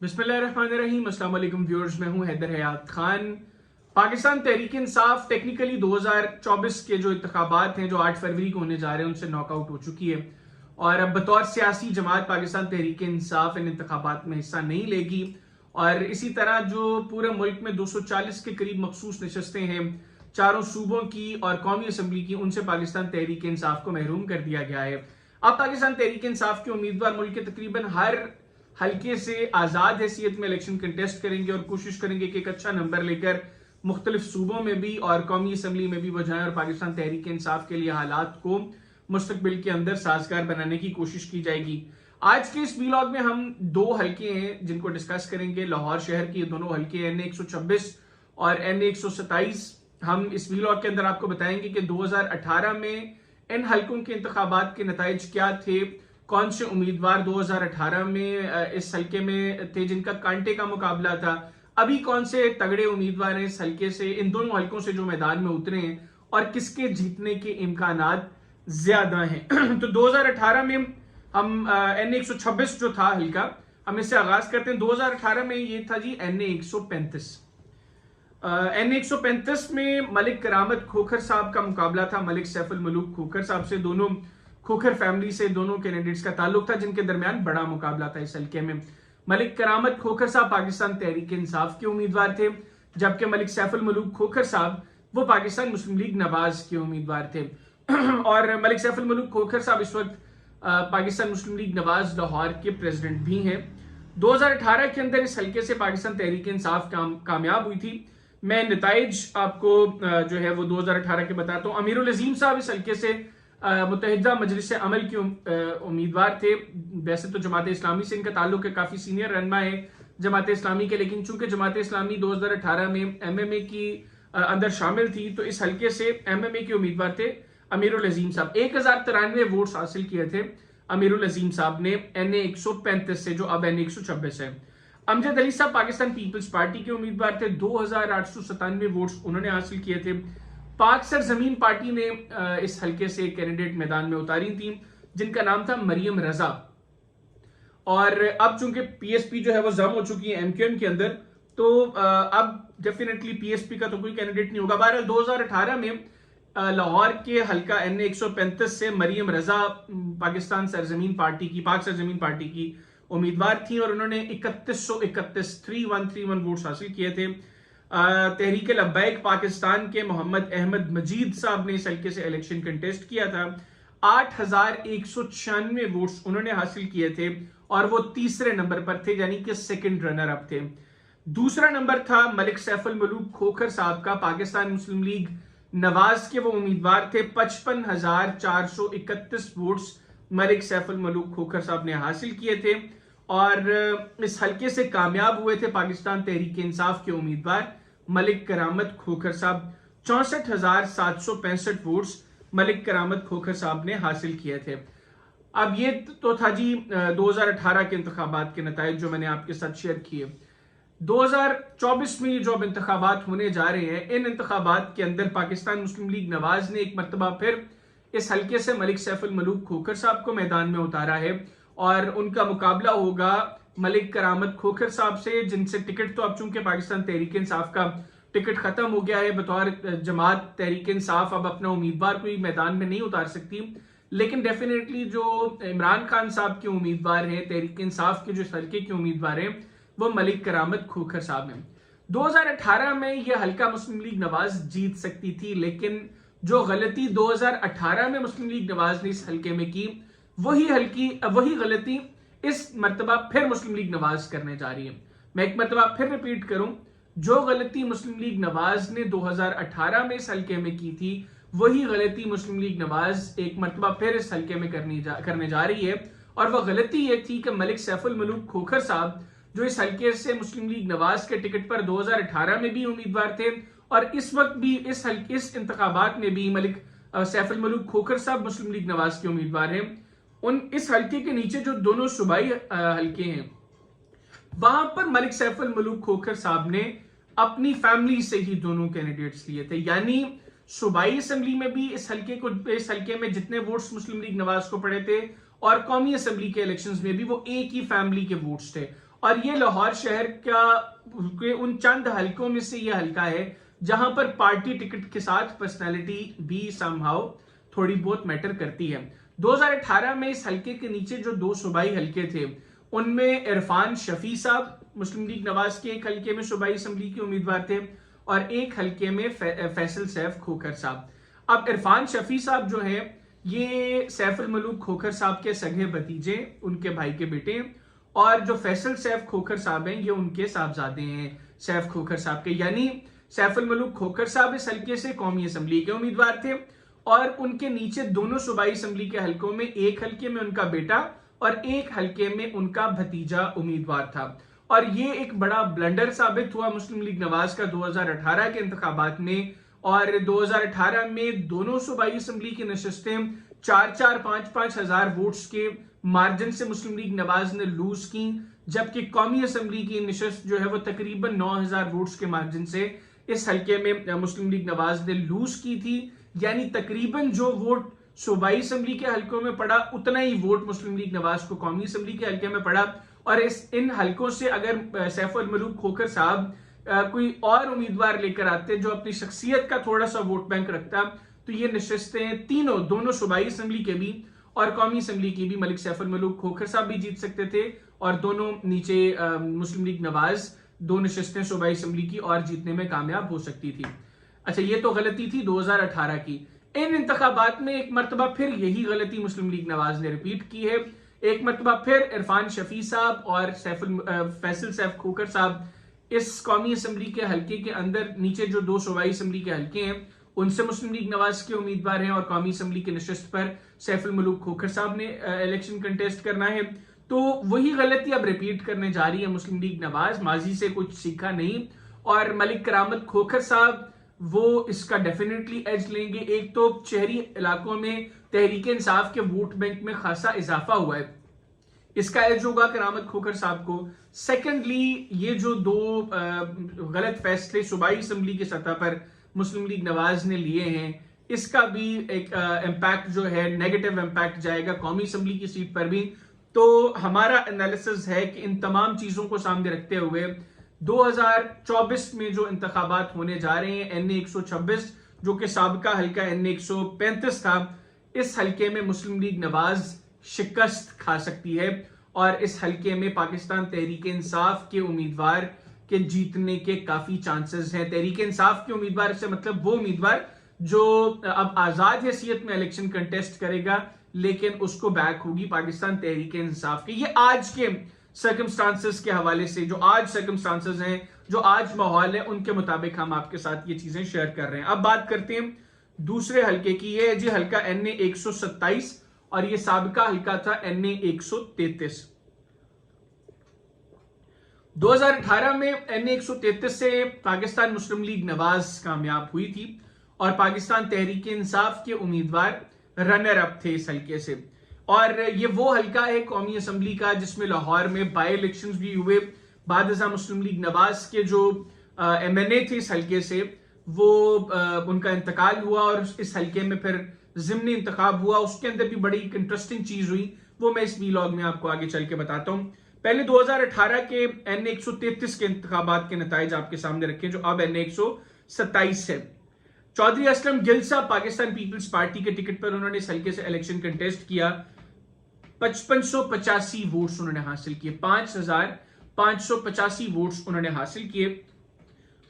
बिस्मिल्लाहिर्रहमानिर्रहीम। अस्सलाम वालेकुम व्यूअर्स, मैं हूं हैदर हयात खान। पाकिस्तान तहरीक इंसाफ टेक्निकली 2024 के जो इंतखाबात हैं जो 8 फरवरी को होने जा रहे हैं उनसे नॉकआउट हो चुकी है और अब बतौर सियासी जमात पाकिस्तान तहरीक इंसाफ इन इंतखाबात में हिस्सा नहीं लेगी। और इसी तरह जो पूरे मुल्क में 240 के करीब मखसूस नशस्तें हैं चारों सूबों की और कौमी असम्बली की, उनसे पाकिस्तान तहरीक इंसाफ को महरूम कर दिया गया है। अब पाकिस्तान तहरीक इंसाफ के उम्मीदवार मुल्क के तकरीबन हर हल्के से आजाद हैसियत में इलेक्शन कंटेस्ट करेंगे और कोशिश करेंगे कि एक अच्छा नंबर लेकर मुख्तलिफ सूबों में भी और कौमी असम्बली में भी वो जाएं और पाकिस्तान तहरीक इंसाफ के लिए हालात को मुस्तकबिल के अंदर साजगार बनाने की कोशिश की जाएगी। आज के इस व्लॉग में हम दो हल्के हैं जिनको डिस्कस करेंगे। लाहौर शहर के दोनों हल्के NA 126 और NA 127। हम इस व्लॉग के अंदर आपको बताएंगे कि 2018 में इन हल्कों के इंतखाबात के नताइज क्या थे, कौन से उम्मीदवार 2018 में इस हल्के में थे जिनका कांटे का मुकाबला था, अभी कौन से तगड़े उम्मीदवार हैं इस हल्के से, इन दोनों हल्कों से जो मैदान में उतरे हैं और किसके जीतने के इम्कानात ज्यादा हैं। तो 2018 में हम NA 126 जो था हल्का, हम इससे आगाज करते हैं। 2018 में ये था जी NA 135। NA 135 में मलिक करामत खोखर साहब का मुकाबला था मलिक सैफुल मलूक खोखर साहब से। दोनों खोखर फैमिली से दोनों कैंडिडेट्स का ताल्लुक था जिनके दरमियान बड़ा मुकाबला था इस हल्के में। मलिक करामत खोखर साहब पाकिस्तान तहरीक इंसाफ के उम्मीदवार थे, जबकि मलिक सैफुल मलूक खोखर साहब वो पाकिस्तान मुस्लिम लीग नवाज के उम्मीदवार थे। और मलिक सैफुल मलूक खोखर साहब इस वक्त पाकिस्तान मुस्लिम लीग नवाज लाहौर के प्रेसिडेंट भी हैं। 2018 के अंदर इस हल्के से पाकिस्तान तहरीक इंसाफ कामयाब हुई थी। मैं नताइज आपको जो है वो 2018 के बताता हूँ। अमीरुल अजीम साहब इस हल्के से मुत्तहिदा मजलिस अमल के उम्मीदवार थे। वैसे तो जमात इस्लामी से इनका ताल्लुक है, काफी सीनियर रहनुमा है जमात इस्लामी के, लेकिन चूंकि जमात इस्लामी 2018 में MMA की अंदर शामिल थी तो इस हल्के से MMA के उम्मीदवार थे अमीरुल अजीम साहब। 1093 वोट्स हासिल किए थे अमीरुल अजीम साहब ने NA 135 से, जो अब NA 126 है। अमजद अली साहब पाकिस्तान पीपल्स पार्टी के उम्मीदवार थे। 2897 वोट्स उन्होंने हासिल किए थे। पाक सरजमीन पार्टी ने इस हल्के से कैंडिडेट मैदान में उतारी थी जिनका नाम था मरियम रजा। और अब चूंकि PSP जो है वो जम हो चुकी है MQM के अंदर, तो अब डेफिनेटली PSP का तो कोई कैंडिडेट नहीं होगा। बहरहाल 2018 में लाहौर के हल्का NA 135 से मरियम रजा पाकिस्तान सरजमीन पार्टी की, पाक सरजमीन पार्टी की उम्मीदवार थी और उन्होंने 3131 वोट्स हासिल किए थे। तहरीक लब्बैक पाकिस्तान के मोहम्मद अहमद मजीद साहब ने इस हल्के से इलेक्शन कंटेस्ट किया था। 8196 वोट्स उन्होंने हासिल किए थे और वो तीसरे नंबर पर थे, यानी कि सेकंड रनर अप थे। दूसरा नंबर था मलिक सैफुल मलूक खोखर साहब का, पाकिस्तान मुस्लिम लीग नवाज के वो उम्मीदवार थे। 55,431 वोट्स मलिक सैफुल मलूक खोखर साहब ने हासिल किए थे और इस हल्के से कामयाब हुए थे पाकिस्तान तहरीक इंसाफ के उम्मीदवार मलिक करामत खोखर साहब। 64,765 वोट्स मलिक करामत खोखर साहब ने हासिल किए थे। अब ये तो था जी 2018 के इंतखाबात के नताइज जो मैंने आपके साथ शेयर किए। 2024 में जो अब इंतखाबात होने जा रहे हैं, इन इंतखाबात के अंदर पाकिस्तान मुस्लिम लीग नवाज ने एक मरतबा फिर इस हल्के से मलिक सैफुल मलूक खोखर साहब को मैदान में उतारा है और उनका मुकाबला होगा मलिक करामत खोखर साहब से, जिनसे टिकट तो अब चूंकि पाकिस्तान तहरीक इंसाफ का टिकट खत्म हो गया है, बतौर जमात तहरीक इंसाफ अब अपना उम्मीदवार कोई मैदान में नहीं उतार सकती, लेकिन डेफिनेटली जो इमरान खान साहब के उम्मीदवार हैं, तहरीक इंसाफ के जो हल्के के उम्मीदवार हैं, वो मलिक करामत खोखर साहब हैं। 2018 में यह हल्का मुस्लिम लीग नवाज जीत सकती थी, लेकिन जो गलती 2018 में मुस्लिम लीग नवाज ने इस हल्के में की, वही गलती इस मर्तबा फिर मुस्लिम लीग नवाज करने जा रही है। मैं एक मर्तबा फिर रिपीट करूं, जो गलती मुस्लिम लीग नवाज ने 2018 में इस हल्के में की थी, वही गलती मुस्लिम लीग नवाज एक मर्तबा फिर इस हल्के में करने जा रही है। और वह गलती ये थी कि मलिक सैफुल मलूक खोखर साहब जो इस हल्के से मुस्लिम लीग नवाज के टिकट पर 2018 में भी उम्मीदवार थे और इस वक्त भी इस इंतखाबात में भी मलिक सैफुल मलूक खोखर साहब मुस्लिम लीग नवाज के उम्मीदवार हैं। इस हल्के के नीचे जो दोनों सूबाई हल्के हैं, वहां पर मलिक सैफुल मलूक खोखर साहब ने अपनी फैमिली से ही दोनों कैंडिडेट्स लिए थे, यानी सूबाई असेंबली में भी इस हल्के में जितने वोट्स मुस्लिम लीग नवाज को पड़े थे और कौमी असेंबली के इलेक्शंस में भी वो एक ही फैमिली के वोट्स थे। और ये लाहौर शहर के उन चंद हलकों में से ये हलका है जहां पर पार्टी टिकट के साथ पर्सनैलिटी भी समहाउ थोड़ी बहुत मैटर करती है। 2018 में इस हलके के नीचे जो दो सूबाई हलके थे उनमें इरफान शफी साहब मुस्लिम लीग नवाज के एक हलके में सूबाई असम्बली के उम्मीदवार थे और एक हलके में फैसल सैफ खोखर साहब। अब इरफान शफी साहब जो है ये सैफुल मलूक खोखर साहब के सगे भतीजे, उनके भाई के बेटे, और जो फैसल सैफ खोखर साहब हैं ये उनके साहबजादे हैं सैफ खोखर साहब के। यानी सैफुल मलूक खोखर साहब इस हलके से कौमी असम्बली के उम्मीदवार थे और उनके नीचे दोनों सूबाई असम्बली के हलकों में एक हलके में उनका बेटा और एक हलके में उनका भतीजा उम्मीदवार था। और ये एक बड़ा ब्लंडर साबित हुआ मुस्लिम लीग नवाज का 2018 के इंतखाबात में। और 2018 में दोनों सूबाई असम्बली की नशस्तें 4-5 हजार वोट्स के मार्जिन से मुस्लिम लीग नवाज ने लूज की, जबकि कौमी असम्बली की नशस्त जो है वो तकरीबन 9,000 वोट्स के मार्जिन से इस हलके में मुस्लिम लीग नवाज ने लूज की थी। यानी तकरीबन जो वोट सूबाई असम्बली के हलकों में पड़ा उतना ही वोट मुस्लिम लीग नवाज को कौमी असम्बली के हलके में पड़ा। और इन हलकों से अगर सैफुल मलूक खोखर साहब कोई और उम्मीदवार लेकर आते जो अपनी शख्सियत का थोड़ा सा वोट बैंक रखता तो ये नशस्तें दोनों सूबाई असम्बली के भी और कौमी असम्बली की भी मलिक सैफुल मलूक खोखर साहब भी जीत सकते थे और दोनों नीचे मुस्लिम लीग नवाज दो नशस्तें सूबाई असम्बली की और जीतने में कामयाब हो सकती थी। अच्छा, ये तो गलती थी 2018 की। इन इंतखाबात में एक मरतबा फिर यही गलती मुस्लिम लीग नवाज ने रिपीट की है। एक मरतबा फिर इरफान शफी साहब और फैसल सैफ खोखर साहब इस कौमी असम्बली के हलके के अंदर नीचे जो दो सूबाई असम्बली के हलके हैं उनसे मुस्लिम लीग नवाज के उम्मीदवार हैं और कौमी असम्बली की नशस्त पर सैफुल मलूक खोखर साहब ने इलेक्शन कंटेस्ट करना है। तो वही गलती अब रिपीट करने जा रही है मुस्लिम लीग नवाज। माजी से कुछ सीखा नहीं और मलिक करामत खोखर साहब वो इसका डेफिनेटली एज लेंगे। एक तो शहरी इलाकों में तहरीक इंसाफ के वोट बैंक में खासा इजाफा हुआ है, इसका एज होगा करामत खोखर साहब को। सेकेंडली, ये जो दो गलत फैसले सूबाई असम्बली की सतह पर मुस्लिम लीग नवाज ने लिए हैं इसका भी एक इम्पैक्ट जो है नेगेटिव इम्पैक्ट जाएगा कौमी असम्बली की सीट पर भी। तो हमारा एनालिसिस है कि इन तमाम चीजों को सामने रखते हुए 2024 में जो इंतखाबात होने जा रहे हैं NA 126 जो कि साबिका हल्का NA 135 था, इस हल्के में मुस्लिम लीग नवाज शिकस्त खा सकती है और इस हल्के में पाकिस्तान तहरीक इंसाफ के उम्मीदवार के जीतने के काफी चांसेस हैं। तहरीक इंसाफ के उम्मीदवार से मतलब वो उम्मीदवार जो अब आजाद हैसियत में इलेक्शन कंटेस्ट करेगा लेकिन उसको बैक होगी पाकिस्तान तहरीक इंसाफ के। ये आज के सर्कमस्टांसेस के हवाले से, जो आज सर्कमस्टांसेस हैं, जो आज माहौल है, उनके मुताबिक हम आपके साथ ये चीजें शेयर कर रहे हैं। अब बात करते हैं दूसरे हल्के की। ये है जी हल्का NA 127 और ये साबिका हल्का था NA 133। 2018 में NA 133 से पाकिस्तान मुस्लिम लीग नवाज कामयाब हुई थी और पाकिस्तान तहरीक इंसाफ के उम्मीदवार रनर अप थे इस हल्के से। और ये वो हल्का है कौमी असम्बली का जिसमें लाहौर में बाई इलेक्शंस भी हुए। बाद मुस्लिम लीग नवाज के जो MNA थे इस हल्के से वो उनका इंतकाल हुआ और इस हल्के में फिर ज़िमनी इंतखाब हुआ। उसके अंदर भी बड़ी इंटरेस्टिंग चीज हुई, वो मैं इस वीलॉग में आपको आगे चल के बताता हूं। पहले 2018 के NA 133 के इंतखाबात के नताइज आपके सामने रखे जो अब NA 127 है। चौधरी असलम गिल साहब पाकिस्तान पीपल्स पार्टी के टिकट पर उन्होंने इस हल्के से इलेक्शन कंटेस्ट किया। 5585 वोट्स उन्होंने हासिल किए, 5585 वोट्स उन्होंने हासिल किए।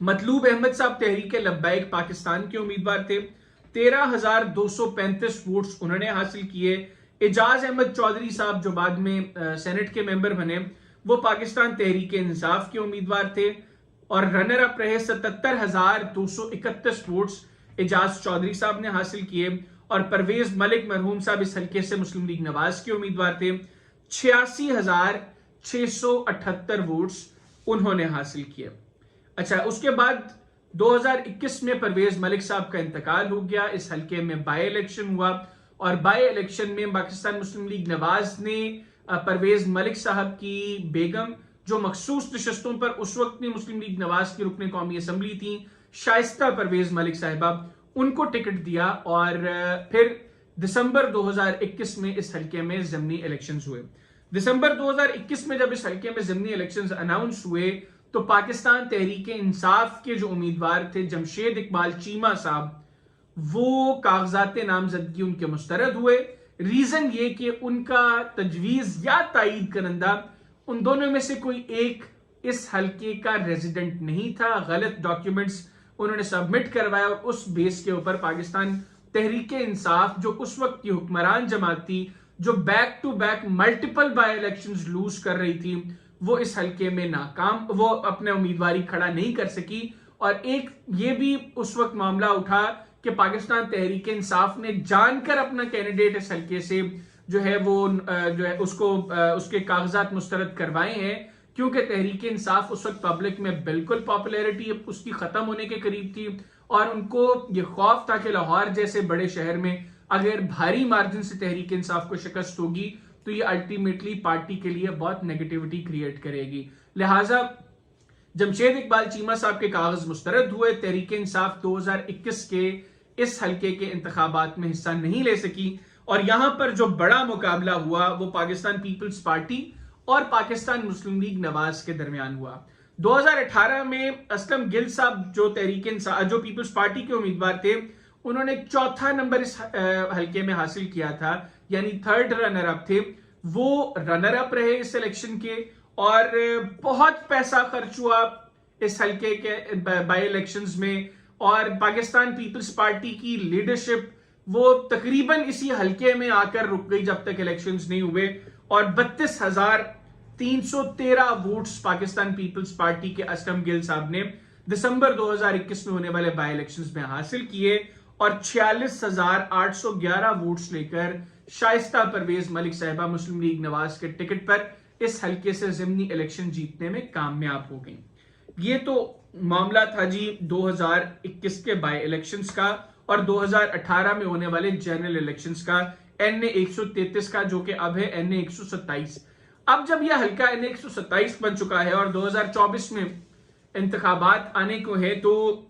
मतलूब अहमद साहब तहरीक लब्बैक पाकिस्तान के उम्मीदवार थे, 13,235 वोट्स उन्होंने हासिल किए। एजाज अहमद चौधरी साहब जो बाद में सेनेट के मेंबर बने वो पाकिस्तान तहरीक इंसाफ के उम्मीदवार थे और रनर अप रहे। 77,231 वोट्स एजाज चौधरी साहब ने हासिल किए और परवेज मलिक मरहूम साहब इस हल्के से मुस्लिम लीग नवाज के उम्मीदवार थे। 86,678 वोट्स उन्होंने हासिल किए। अच्छा, उसके बाद 2021 में परवेज मलिक साहब का इंतकाल हो गया। इस हल्के में बाई इलेक्शन हुआ और बाई इलेक्शन में पाकिस्तान मुस्लिम लीग नवाज ने परवेज मलिक साहब की बेगम जो मखसूस नशस्तों पर उस वक्त में मुस्लिम लीग नवाज की रुकने कौमी असम्बली थी, शाइस्ता परवेज मलिक साहिबा, उनको टिकट दिया और फिर दिसंबर 2021 में इस हल्के में ज़मीनी इलेक्शंस हुए। दिसंबर 2021 में जब इस हल्के में ज़िमनी इलेक्शंस अनाउंस हुए तो पाकिस्तान तहरीक इंसाफ के जो उम्मीदवार थे जमशेद इकबाल चीमा साहब, वो कागजात नामजदगी उनके मुस्तरद हुए। रीजन ये कि उनका तजवीज या तायीद करंदा उन दोनों में से कोई एक इस हल्के का रेजिडेंट नहीं था। गलत डॉक्यूमेंट्स उन्होंने सबमिट करवाया और उस बेस के ऊपर पाकिस्तान तहरीक इंसाफ, जो उस वक्त की हुक्मरान जमात थी, जो back to back multiple by elections lose कर रही थी, वो इस हल्के में नाकाम, वो अपने उम्मीदवारी खड़ा नहीं कर सकी। और एक ये भी उस वक्त मामला उठा कि पाकिस्तान तहरीक इंसाफ ने जानकर अपना कैंडिडेट इस हल्के से जो है वो जो है उसको उसके कागजात मुस्तरद करवाए हैं, क्योंकि तहरीक इंसाफ उस वक्त पब्लिक में बिल्कुल पॉपुलैरिटी उसकी खत्म होने के करीब थी और उनको ये खौफ था कि लाहौर जैसे बड़े शहर में अगर भारी मार्जिन से तहरीक इंसाफ को शिकस्त होगी तो ये अल्टीमेटली पार्टी के लिए बहुत नेगेटिविटी क्रिएट करेगी। लिहाजा जमशेद इकबाल चीमा साहब के कागज मुस्तरद हुए। तहरीक इंसाफ 2021 के इस हल्के के इंतखाबात में हिस्सा नहीं ले सकी और यहां पर जो बड़ा मुकाबला हुआ वो पाकिस्तान पीपल्स पार्टी और पाकिस्तान मुस्लिम लीग नवाज के दरमियान हुआ। 2018 में असलम गिल साहब जो तहरीक इंसाफ जो पीपल्स पार्टी के उम्मीदवार थे, उन्होंने चौथा नंबर इस हल्के में हासिल किया था, यानी थर्ड रनर अप थे। वो रनर अप रहे इस इलेक्शन के और बहुत पैसा खर्च हुआ इस हल्के के बाई इलेक्शंस में और पाकिस्तान पीपल्स पार्टी की लीडरशिप वो तकरीबन इसी हल्के में आकर रुक गई जब तक इलेक्शंस नहीं हुए और 32,313 वोट्स पाकिस्तान पीपल्स पार्टी के असलम गिल साहब ने दिसंबर 2021 में होने वाले बाई इलेक्शंस में हासिल किए और 46,811 वोट्स लेकर शाइस्ता परवेज मलिक साहिबा मुस्लिम लीग नवाज के टिकट पर इस हल्के से ज़िमनी इलेक्शन जीतने में कामयाब हो गई। ये तो मामला था जी 2021 के बाई इलेक्शंस का और 2018 में होने वाले जनरल इलेक्शंस का NA 133 का, जो कि अब है NA 127। अब जब यह हल्का NA 127 बन चुका है और 2024 में इंतखाबात आने को है तो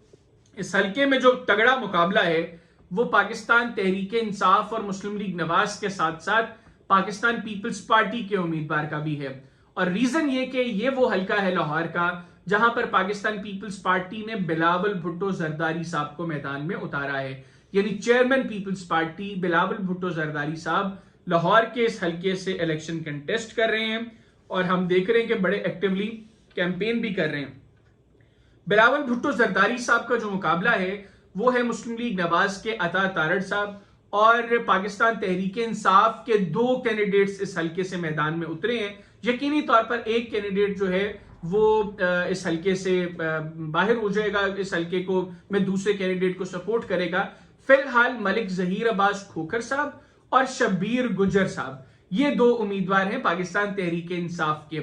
इस हल्के में जो तगड़ा मुकाबला है वो पाकिस्तान तहरीक इंसाफ और मुस्लिम लीग नवाज के साथ साथ पाकिस्तान पीपल्स पार्टी के उम्मीदवार का भी है। और रीजन ये कि ये वो हल्का है लाहौर का जहां पर पाकिस्तान पीपल्स पार्टी ने बिलावल भुट्टो जरदारी साहब को मैदान में उतारा है, यानी chairman people's party Bilawal Bhutto Zardari साहब लाहौर के इस हल्के से इलेक्शन कंटेस्ट कर रहे हैं और हम देख रहे हैं कि बड़े एक्टिवली कैंपेन भी कर रहे हैं। बिलावल भुट्टो जरदारी साहब का जो मुकाबला है वो है मुस्लिम लीग नवाज के अता तारड़ साहब और पाकिस्तान तहरीक इंसाफ के 2 कैंडिडेट्स इस हल्के से मैदान में उतरे हैं। यकीनी तौर पर एक कैंडिडेट जो है वो इस हल्के से बाहर हो जाएगा, इस हल्के को में दूसरे कैंडिडेट को सपोर्ट करेगा। फिलहाल मलिक जहीर अब्बास खोखर साहब और शब्बीर गुजर साहब ये 2 उम्मीदवार हैं पाकिस्तान तहरीक इंसाफ के।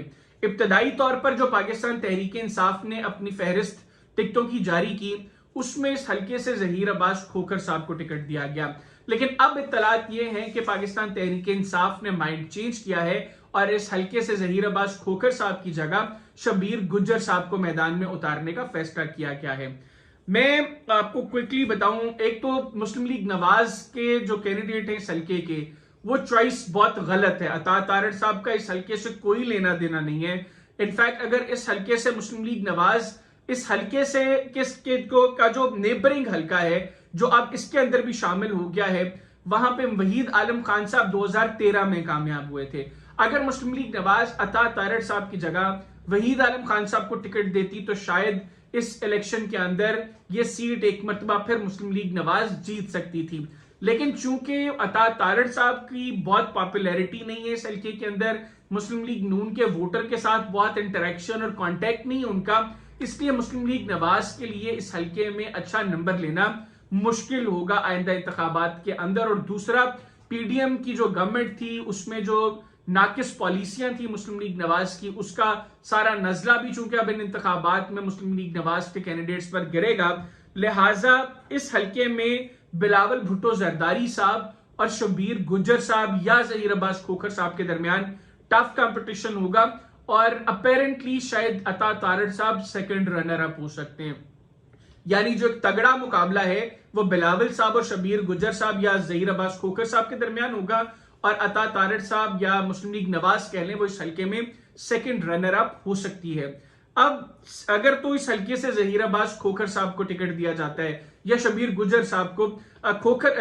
इब्तदाई तौर पर जो पाकिस्तान तहरीक इंसाफ ने अपनी फहरिस्त टिकटों की जारी की उसमें इस हल्के से जहीर अब्बास खोखर साहब को टिकट दिया गया, लेकिन अब इत्तलात ये हैं कि पाकिस्तान तहरीक इंसाफ ने माइंड चेंज किया है और इस हल्के से जहीर अब्बास खोखर साहब की जगह शब्बीर गुज्जर साहब को मैदान में उतारने का फैसला किया गया है। मैं आपको क्विकली बताऊं, एक तो मुस्लिम लीग नवाज के जो कैंडिडेट हैं इस हल्के के वो चॉइस बहुत गलत है। अता तारड़ साहब का इस हल्के से कोई लेना देना नहीं है। इनफैक्ट अगर इस हल्के से मुस्लिम लीग नवाज इस हल्के से किसके को का जो नेबरिंग हल्का है जो अब इसके अंदर भी शामिल हो गया है, वहां पे वहीद आलम खान साहब 2013 में कामयाब हुए थे। अगर मुस्लिम लीग नवाज अता तारड़ साहब की जगह वहीद आलम खान साहब को टिकट देती तो शायद इस इलेक्शन के अंदर ये सीट एक मरतबा फिर मुस्लिम लीग नवाज जीत सकती थी, लेकिन चूंकि अता तारड़ साहब की बहुत पॉपुलैरिटी नहीं है इस हल्के के अंदर, मुस्लिम लीग नून के वोटर के साथ बहुत इंटरेक्शन और कांटेक्ट नहीं है उनका, इसलिए मुस्लिम लीग नवाज के लिए इस हल्के में अच्छा नंबर लेना मुश्किल होगा आइंदा इंतखाबात के अंदर। और दूसरा, पीडीएम की जो गवर्नमेंट थी उसमें जो नाकिस पॉलिसियां थी मुस्लिम लीग नवाज की, उसका सारा नजला भी चूंकि अब इन इंतखाबात में मुस्लिम लीग नवाज के कैंडिडेट्स पर गिरेगा, लिहाजा इस हल्के में बिलावल भुट्टो जरदारी साहब और शब्बीर गुज्जर साहब या जहीर अब्बास खोखर साहब के दरमियान टफ कंपटीशन होगा और अपेरेंटली शायद अता तारड़ साहब सेकंड रनर अप हो सकते हैं। यानी जो एक तगड़ा मुकाबला है वो बिलावल साहब और शब्बीर गुज्जर साहब या जहीर अब्बास खोखर साहब के दरमियान होगा और अता तारड़ साहब या मुस्लिम लीग नवाज कह लें, वो इस हल्के में सेकंड रनर अप हो सकती है। अब अगर तो इस हल्के से जहीर अब्बास खोखर साहब को टिकट दिया जाता है या शबीर गुज्जर साहब को,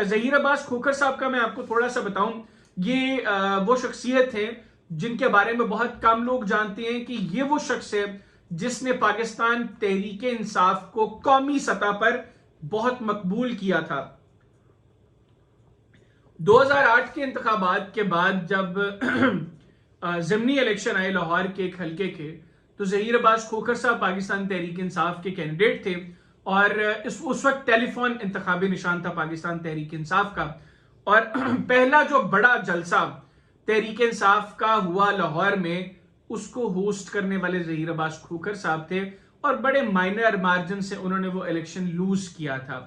जहीर अब्बास खोखर साहब का मैं आपको थोड़ा सा बताऊं, ये वो शख्सियत है जिनके बारे में बहुत कम लोग जानते हैं कि ये वो शख्स है जिसने पाकिस्तान तहरीक इंसाफ को कौमी सतह पर बहुत मकबूल किया था। 2008 के इंतखाबात के बाद जब ज़िमनी इलेक्शन आए लाहौर के एक हल्के के, तो जहीर अब्बास खोखर साहब पाकिस्तान तहरीक इंसाफ के कैंडिडेट थे और उस वक्त टेलीफोन इंतखाबी निशान था पाकिस्तान तहरीक इंसाफ का। और पहला जो बड़ा जलसा तहरीक इंसाफ का हुआ लाहौर में, उसको होस्ट करने वाले जहीर अब्बास खोखर साहब थे और बड़े माइनर मार्जिन से उन्होंने वो इलेक्शन लूज किया था।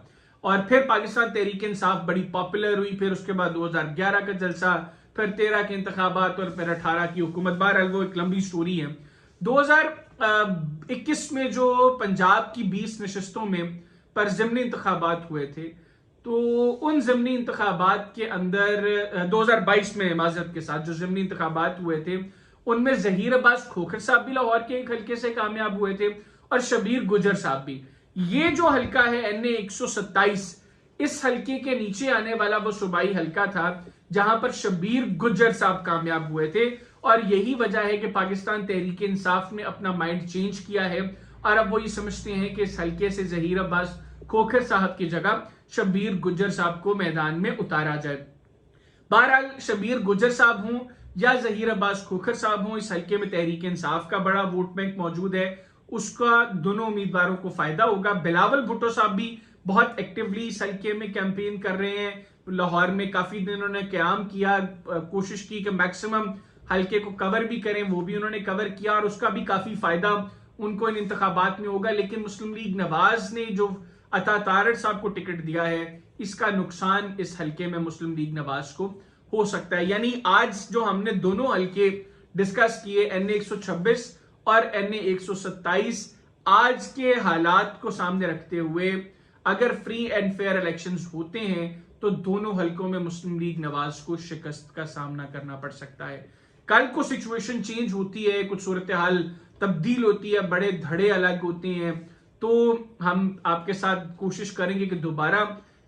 और फिर पाकिस्तान तहरीक इंसाफ बड़ी पॉपुलर हुई, फिर उसके बाद 2011 का जलसा, फिर 13 के इंतखाबात और फिर 18 की हुकूमत। बहरहाल वो एक लंबी स्टोरी है। 2021 में जो पंजाब की 20 नशस्तों में पर ज़िमनी इंतखाबात हुए थे, तो उन ज़िमनी इंतखाबात के अंदर 2022 में माजरत के साथ जो ज़िमनी इंतखाबात हुए थे, उनमें जहीर अब्बास खोखर साहब भी लाहौर के एक हल्के से कामयाब हुए थे और शबीर गुज्जर साहब भी। ये जो हल्का है NA 127, इस हल्के के नीचे आने वाला वो सूबाई हल्का था जहां पर शबीर गुज्जर साहब कामयाब हुए थे। और यही वजह है कि पाकिस्तान तहरीक इंसाफ ने अपना माइंड चेंज किया है और अब वो ये समझते हैं कि इस हल्के से जहीर अब्बास खोखर साहब की जगह शबीर गुज्जर साहब को मैदान में उतारा जाए। बहरहाल शबीर गुज्जर साहब हों या जहीर अब्बास खोखर साहब हों, इस हल्के में तहरीक इंसाफ का बड़ा वोट बैंक मौजूद है, उसका दोनों उम्मीदवारों को फायदा होगा। बिलावल भुट्टो साहब भी बहुत एक्टिवली इस हल्के में कैंपेन कर रहे हैं। लाहौर में काफी दिन उन्होंने क्याम किया, कोशिश की कि मैक्सिमम हल्के को कवर भी करें, वो भी उन्होंने कवर किया और उसका भी काफी फायदा उनको इन इंतखाबात में होगा। लेकिन मुस्लिम लीग नवाज ने जो अता तारड़ साहब को टिकट दिया है, इसका नुकसान इस हल्के में मुस्लिम लीग नवाज को हो सकता है। यानी आज जो हमने दोनों हल्के डिस्कस किए, NA 126 और NA 127, आज के हालात को सामने रखते हुए अगर फ्री एंड फेयर इलेक्शंस होते हैं तो दोनों हल्कों में मुस्लिम लीग नवाज को शिकस्त का सामना करना पड़ सकता है। कल को सिचुएशन चेंज होती है, कुछ सूरत हाल तब्दील होती है, बड़े धड़े अलग होते हैं, तो हम आपके साथ कोशिश करेंगे कि दोबारा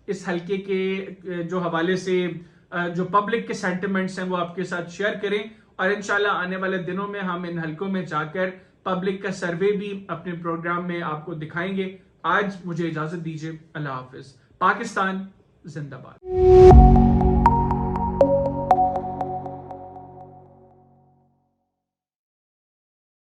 इस हल्के के जो हवाले से जो पब्लिक के सेंटिमेंट्स हैं वो आपके साथ शेयर करें और इंशाल्लाह आने वाले दिनों में हम इन हल्कों में जाकर पब्लिक का सर्वे भी अपने प्रोग्राम में आपको दिखाएंगे। आज मुझे इजाजत दीजिए। अल्लाह हाफिज। पाकिस्तान जिंदाबाद।